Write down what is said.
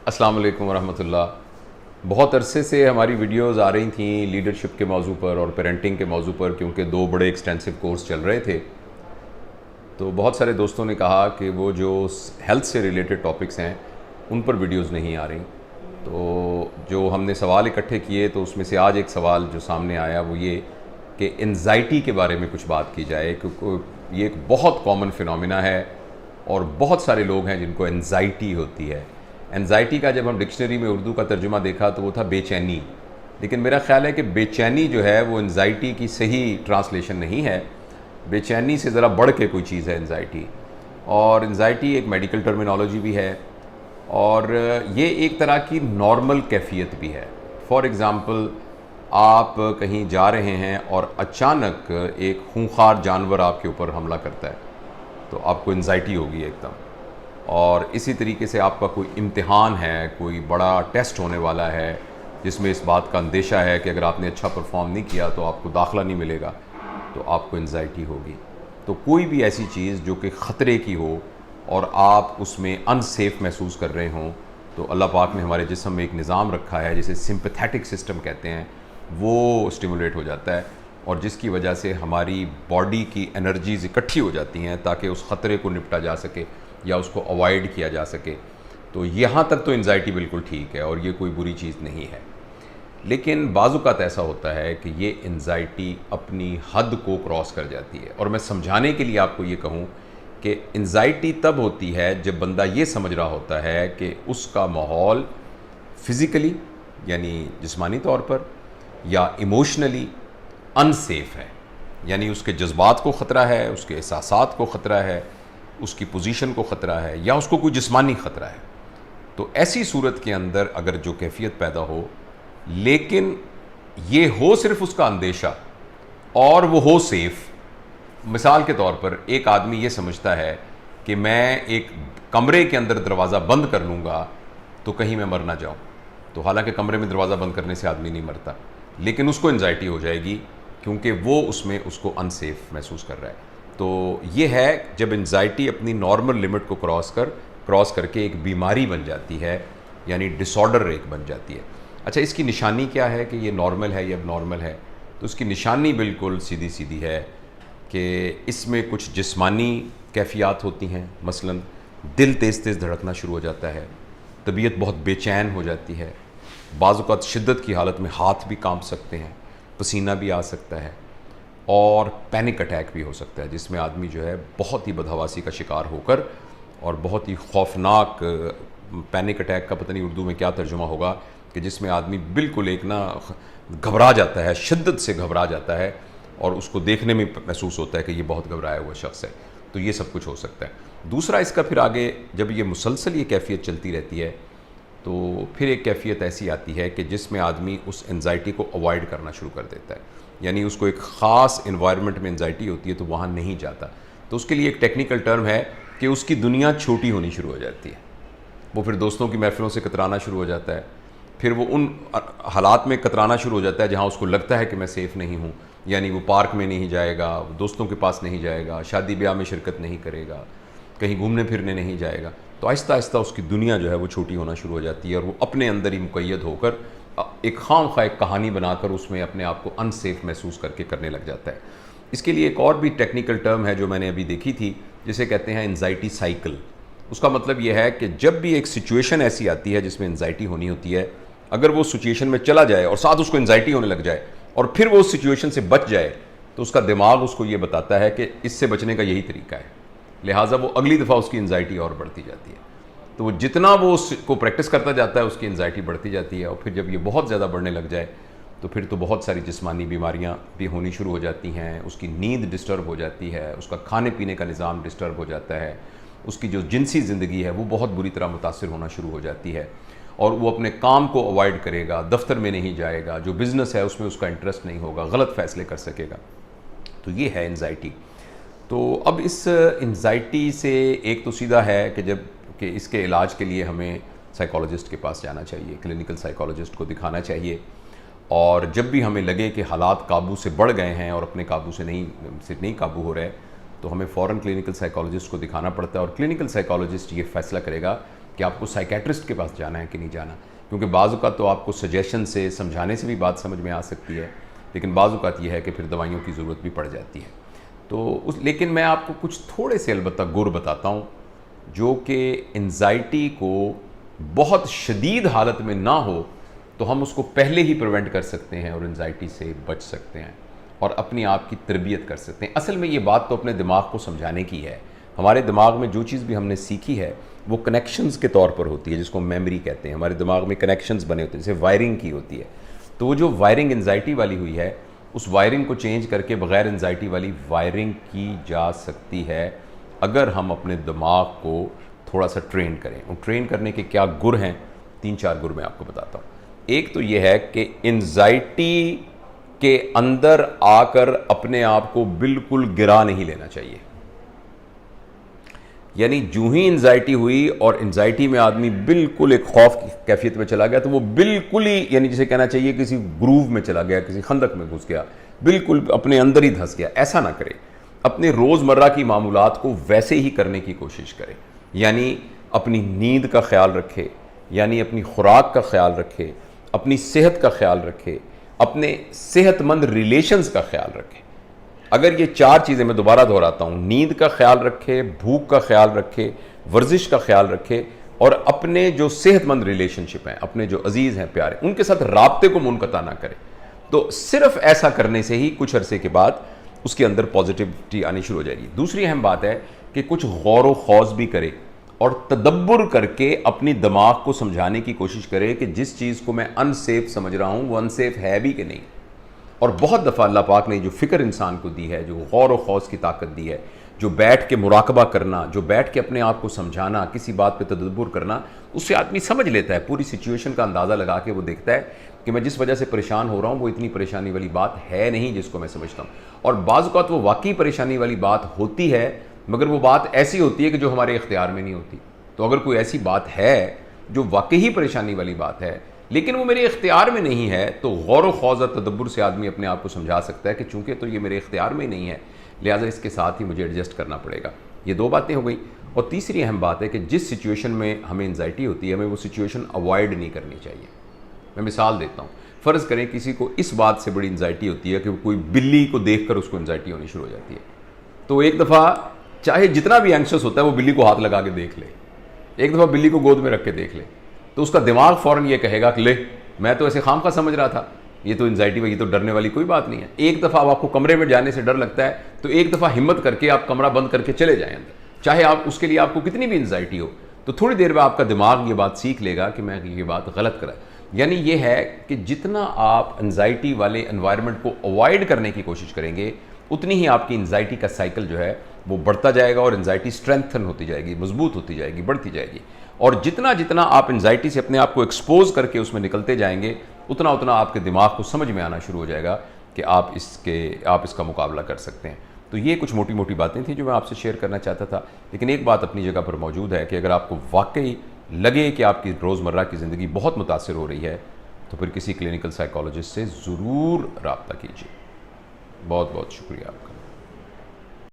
السلام علیکم ورحمۃ اللہ۔ بہت عرصے سے ہماری ویڈیوز آ رہی تھیں لیڈرشپ کے موضوع پر اور پیرنٹنگ کے موضوع پر، کیونکہ دو بڑے ایکسٹینسو کورس چل رہے تھے، تو بہت سارے دوستوں نے کہا کہ وہ جو ہیلتھ سے ریلیٹڈ ٹاپکس ہیں ان پر ویڈیوز نہیں آ رہی۔ تو جو ہم نے سوال اکٹھے کیے تو اس میں سے آج ایک سوال جو سامنے آیا وہ یہ کہ انزائٹی کے بارے میں کچھ بات کی جائے، کیونکہ یہ ایک بہت کامن فینومینا ہے اور بہت سارے لوگ ہیں جن کو انزائٹی ہوتی ہے۔ انزائٹی کا جب ہم ڈکشنری میں اردو کا ترجمہ دیکھا تو وہ تھا بے چینی، لیکن میرا خیال ہے کہ بے چینی جو ہے وہ انزائٹی کی صحیح ٹرانسلیشن نہیں ہے۔ بے چینی سے ذرا بڑھ کے کوئی چیز ہے انزائٹی، اور انزائٹی ایک میڈیکل ٹرمینالوجی بھی ہے اور یہ ایک طرح کی نارمل کیفیت بھی ہے۔ فار ایگزامپل، آپ کہیں جا رہے ہیں اور اچانک ایک خونخوار جانور آپ کے اوپر حملہ کرتا ہے تو آپ کو انزائٹی ہوگی ایک دم۔ اور اسی طریقے سے آپ کا کوئی امتحان ہے، کوئی بڑا ٹیسٹ ہونے والا ہے جس میں اس بات کا اندیشہ ہے کہ اگر آپ نے اچھا پرفارم نہیں کیا تو آپ کو داخلہ نہیں ملے گا، تو آپ کو انزائٹی ہوگی۔ تو کوئی بھی ایسی چیز جو کہ خطرے کی ہو اور آپ اس میں ان سیف محسوس کر رہے ہوں، تو اللہ پاک نے ہمارے جسم میں ایک نظام رکھا ہے جسے سمپیتھیٹک سسٹم کہتے ہیں، وہ اسٹیمولیٹ ہو جاتا ہے، اور جس کی وجہ سے ہماری باڈی کی انرجیز اکٹھی ہو جاتی ہیں تاکہ اس خطرے کو نپٹا جا سکے یا اس کو اوائڈ کیا جا سکے۔ تو یہاں تک تو انزائٹی بالکل ٹھیک ہے اور یہ کوئی بری چیز نہیں ہے، لیکن بعض اوقات ایسا ہوتا ہے کہ یہ انزائٹی اپنی حد کو کراس کر جاتی ہے۔ اور میں سمجھانے کے لیے آپ کو یہ کہوں کہ انزائٹی تب ہوتی ہے جب بندہ یہ سمجھ رہا ہوتا ہے کہ اس کا ماحول فزیکلی یعنی جسمانی طور پر یا ایموشنلی ان سیف ہے، یعنی اس کے جذبات کو خطرہ ہے، اس کے احساسات کو خطرہ ہے، اس کی پوزیشن کو خطرہ ہے، یا اس کو کوئی جسمانی خطرہ ہے۔ تو ایسی صورت کے اندر اگر جو کیفیت پیدا ہو، لیکن یہ ہو صرف اس کا اندیشہ اور وہ ہو سیف، مثال کے طور پر ایک آدمی یہ سمجھتا ہے کہ میں ایک کمرے کے اندر دروازہ بند کر لوں گا تو کہیں میں مر نہ جاؤں، تو حالانکہ کمرے میں دروازہ بند کرنے سے آدمی نہیں مرتا، لیکن اس کو انزائٹی ہو جائے گی کیونکہ وہ اس میں اس کو ان سیف محسوس کر رہا ہے۔ تو یہ ہے جب انزائٹی اپنی نارمل لمٹ کو کراس کر کے ایک بیماری بن جاتی ہے، یعنی ڈس آرڈر ایک بن جاتی ہے۔ اچھا، اس کی نشانی کیا ہے کہ یہ نارمل ہے یا اب نارمل ہے؟ تو اس کی نشانی بالکل سیدھی ہے کہ اس میں کچھ جسمانی کیفیات ہوتی ہیں، مثلا دل تیز دھڑکنا شروع ہو جاتا ہے، طبیعت بہت بے چین ہو جاتی ہے، بعض اوقات شدت کی حالت میں ہاتھ بھی کانپ سکتے ہیں، پسینہ بھی آ سکتا ہے، اور پینک اٹیک بھی ہو سکتا ہے جس میں آدمی جو ہے بہت ہی بدحواسی کا شکار ہو کر اور بہت ہی خوفناک پینک اٹیک کا پتہ نہیں اردو میں کیا ترجمہ ہوگا، کہ جس میں آدمی بالکل ایک گھبرا جاتا ہے، شدت سے گھبرا جاتا ہے، اور اس کو دیکھنے میں محسوس ہوتا ہے کہ یہ بہت گھبرایا ہوا شخص ہے۔ تو یہ سب کچھ ہو سکتا ہے۔ دوسرا اس کا پھر آگے جب یہ مسلسل یہ کیفیت چلتی رہتی ہے تو پھر ایک کیفیت ایسی آتی ہے کہ جس میں آدمی اس انزائٹی کو اوائڈ کرنا شروع کر دیتا ہے، یعنی اس کو ایک خاص انوائرمنٹ میں انزائٹی ہوتی ہے تو وہاں نہیں جاتا۔ تو اس کے لیے ایک ٹیکنیکل ٹرم ہے کہ اس کی دنیا چھوٹی ہونی شروع ہو جاتی ہے، وہ پھر دوستوں کی محفلوں سے کترانا شروع ہو جاتا ہے، پھر وہ ان حالات میں کترانا شروع ہو جاتا ہے جہاں اس کو لگتا ہے کہ میں سیف نہیں ہوں، یعنی وہ پارک میں نہیں جائے گا، دوستوں کے پاس نہیں جائے گا، شادی بیاہ میں شرکت نہیں کرے گا، کہیں گھومنے پھرنے نہیں جائے گا۔ تو آہستہ آہستہ اس کی دنیا جو ہے وہ چھوٹی ہونا شروع ہو جاتی ہے، اور وہ اپنے اندر ہی مقید ہو کر ایک خام خواہ ایک کہانی بنا کر اس میں اپنے آپ کو ان سیف محسوس کر کے کرنے لگ جاتا ہے۔ اس کے لیے ایک اور بھی ٹیکنیکل ٹرم ہے جو میں نے ابھی دیکھی تھی، جسے کہتے ہیں انزائٹی سائیکل۔ اس کا مطلب یہ ہے کہ جب بھی ایک سچویشن ایسی آتی ہے جس میں انزائٹی ہونی ہوتی ہے، اگر وہ سچویشن میں چلا جائے اور ساتھ اس کو انزائٹی ہونے لگ جائے اور پھر وہ اس سچویشن سے بچ جائے، تو اس کا دماغ اس کو یہ بتاتا ہے کہ اس سے بچنے کا یہی طریقہ ہے، لہٰذا وہ اگلی دفعہ اس کی انزائٹی اور بڑھتی جاتی ہے۔ تو وہ جتنا وہ اس کو پریکٹس کرتا جاتا ہے اس کی انزائٹی بڑھتی جاتی ہے، اور پھر جب یہ بہت زیادہ بڑھنے لگ جائے تو پھر تو بہت ساری جسمانی بیماریاں بھی ہونی شروع ہو جاتی ہیں، اس کی نیند ڈسٹرب ہو جاتی ہے، اس کا کھانے پینے کا نظام ڈسٹرب ہو جاتا ہے، اس کی جو جنسی زندگی ہے وہ بہت بری طرح متاثر ہونا شروع ہو جاتی ہے، اور وہ اپنے کام کو اوائڈ کرے گا، دفتر میں نہیں جائے گا، جو بزنس ہے اس میں اس کا انٹرسٹ نہیں ہوگا، غلط فیصلے کر سکے گا۔ تو یہ ہے انزائٹی۔ تو اب اس انزائٹی سے ایک تو سیدھا ہے کہ اس کے علاج کے لیے ہمیں سائیکالوجسٹ کے پاس جانا چاہیے، کلینکل سائیکالوجسٹ کو دکھانا چاہیے، اور جب بھی ہمیں لگے کہ حالات قابو سے بڑھ گئے ہیں اور اپنے قابو سے نہیں قابو ہو رہے تو ہمیں فوراً کلینکل سائیکالوجسٹ کو دکھانا پڑتا ہے، اور کلینکل سائیکالوجسٹ یہ فیصلہ کرے گا کہ آپ کو سائیکیٹرسٹ کے پاس جانا ہے کہ نہیں جانا، کیونکہ بعض اوقات تو آپ کو سجیشن سے، سمجھانے سے بھی بات سمجھ میں آ سکتی ہے، لیکن بعض اوقات یہ ہے کہ پھر دوائیوں کی ضرورت بھی پڑ جاتی ہے۔ لیکن میں آپ کو کچھ تھوڑے سے البتہ گر بتاتا ہوں جو کہ انزائٹی کو بہت شدید حالت میں نہ ہو تو ہم اس کو پہلے ہی پریونٹ کر سکتے ہیں اور انزائٹی سے بچ سکتے ہیں اور اپنی آپ کی تربیت کر سکتے ہیں۔ اصل میں یہ بات تو اپنے دماغ کو سمجھانے کی ہے۔ ہمارے دماغ میں جو چیز بھی ہم نے سیکھی ہے وہ کنیکشنز کے طور پر ہوتی ہے، جس کو میموری کہتے ہیں۔ ہمارے دماغ میں کنیکشنز بنے ہوتے ہیں، جیسے وائرنگ کی ہوتی ہے۔ تو وہ جو وائرنگ انزائٹی والی ہوئی ہے، اس وائرنگ کو چینج کر کے بغیر انزائٹی والی وائرنگ کی جا سکتی ہے اگر ہم اپنے دماغ کو تھوڑا سا ٹرین کریں۔ اور ٹرین کرنے کے کیا گر ہیں، 3-4 گر میں آپ کو بتاتا ہوں۔ ایک تو یہ ہے کہ انزائٹی کے اندر آ کر اپنے آپ کو بالکل گرا نہیں لینا چاہیے۔ یعنی جو ہی انزائٹی ہوئی اور انزائٹی میں آدمی بالکل ایک خوف کی کیفیت میں چلا گیا تو وہ بالکل ہی، یعنی جسے کہنا چاہیے کسی گروو میں چلا گیا، کسی خندق میں گھس گیا، بالکل اپنے اندر ہی دھس گیا۔ ایسا نہ کرے، اپنے روزمرہ کی معمولات کو ویسے ہی کرنے کی کوشش کرے۔ یعنی اپنی نیند کا خیال رکھے، یعنی اپنی خوراک کا خیال رکھے، اپنی صحت کا خیال رکھے، اپنے صحت مند ریلیشنز کا خیال رکھے۔ اگر یہ 4 چیزیں میں دوبارہ دہراتا ہوں، نیند کا خیال رکھے، بھوک کا خیال رکھے، ورزش کا خیال رکھے، اور اپنے جو صحت مند ریلیشن شپ ہیں، اپنے جو عزیز ہیں، پیارے، ان کے ساتھ رابطے کو منقطع نہ کرے، تو صرف ایسا کرنے سے ہی کچھ عرصے کے بعد اس کے اندر پازیٹیوٹی آنی شروع ہو جائے گی۔ دوسری اہم بات ہے کہ کچھ غور و خوض بھی کرے اور تدبر کر کے اپنی دماغ کو سمجھانے کی کوشش کرے کہ جس چیز کو میں ان سیف سمجھ رہا ہوں وہ ان سیف ہے بھی کہ نہیں۔ اور بہت دفعہ اللہ پاک نے جو فکر انسان کو دی ہے، جو غور و خوض کی طاقت دی ہے، جو بیٹھ کے مراقبہ کرنا، جو بیٹھ کے اپنے آپ کو سمجھانا، کسی بات پہ تدبر کرنا، اس سے آدمی سمجھ لیتا ہے، پوری سچویشن کا اندازہ لگا کے وہ دیکھتا ہے کہ میں جس وجہ سے پریشان ہو رہا ہوں وہ اتنی پریشانی والی بات ہے نہیں جس کو میں سمجھتا ہوں۔ اور بعض اوقات وہ واقعی پریشانی والی بات ہوتی ہے، مگر وہ بات ایسی ہوتی ہے کہ جو ہمارے اختیار میں نہیں ہوتی۔ تو اگر کوئی ایسی بات ہے جو واقعی پریشانی والی بات ہے لیکن وہ میرے اختیار میں نہیں ہے، تو غور و خوض اور تدبر سے آدمی اپنے آپ کو سمجھا سکتا ہے کہ چونکہ تو یہ میرے اختیار میں نہیں ہے، لہٰذا اس کے ساتھ ہی مجھے ایڈجسٹ کرنا پڑے گا۔ یہ 2 باتیں ہو گئی۔ اور تیسری اہم بات ہے کہ جس سچویشن میں ہمیں انزائٹی ہوتی ہے، ہمیں وہ سچویشن اوائڈ نہیں کرنی چاہیے۔ میں مثال دیتا ہوں، فرض کریں کسی کو اس بات سے بڑی انزائٹی ہوتی ہے کہ کوئی بلی کو دیکھ کر اس کو انزائٹی ہونی شروع ہو جاتی ہے، تو ایک دفعہ چاہے جتنا بھی اینکشس ہوتا ہے وہ بلی کو ہاتھ لگا کے دیکھ لے، ایک دفعہ بلی کو گود میں رکھ کے دیکھ لے، تو اس کا دماغ فوراً یہ کہے گا کہ لے، میں تو ایسے خام خواہ سمجھ رہا تھا، یہ تو انزائٹی یہ تو ڈرنے والی کوئی بات نہیں ہے۔ ایک دفعہ اب آپ کو کمرے میں جانے سے ڈر لگتا ہے تو ایک دفعہ ہمت کر کے آپ کمرہ بند کر کے چلے جائیں اندر، چاہے آپ اس کے لیے آپ کو کتنی بھی انزائٹی ہو، تو تھوڑی دیر میں آپ کا دماغ یہ بات سیکھ لے گا کہ میں یہ بات غلط کرا۔ یعنی یہ ہے کہ جتنا آپ انزائٹی والے انوائرمنٹ کو اوائڈ کرنے کی کوشش کریں گے، اتنی ہی آپ کی انزائٹی کا سائیکل جو ہے وہ بڑھتا جائے گا اور انزائٹی اسٹرینتھن ہوتی جائے گی، مضبوط ہوتی جائے گی، بڑھتی جائے گی۔ اور جتنا آپ انزائٹی سے اپنے آپ کو ایکسپوز کر کے اس میں نکلتے جائیں گے، اتنا آپ کے دماغ کو سمجھ میں آنا شروع ہو جائے گا کہ آپ اس کا مقابلہ کر سکتے ہیں۔ تو یہ کچھ موٹی موٹی باتیں تھیں جو میں آپ سے شیئر کرنا چاہتا تھا، لیکن ایک بات اپنی جگہ پر موجود ہے کہ اگر آپ کو واقعی لگے کہ آپ کی روزمرہ کی زندگی بہت متاثر ہو رہی ہے تو پھر کسی کلینکل سائیکالوجسٹ سے ضرور رابطہ کیجیے۔ بہت بہت شکریہ آپ کا۔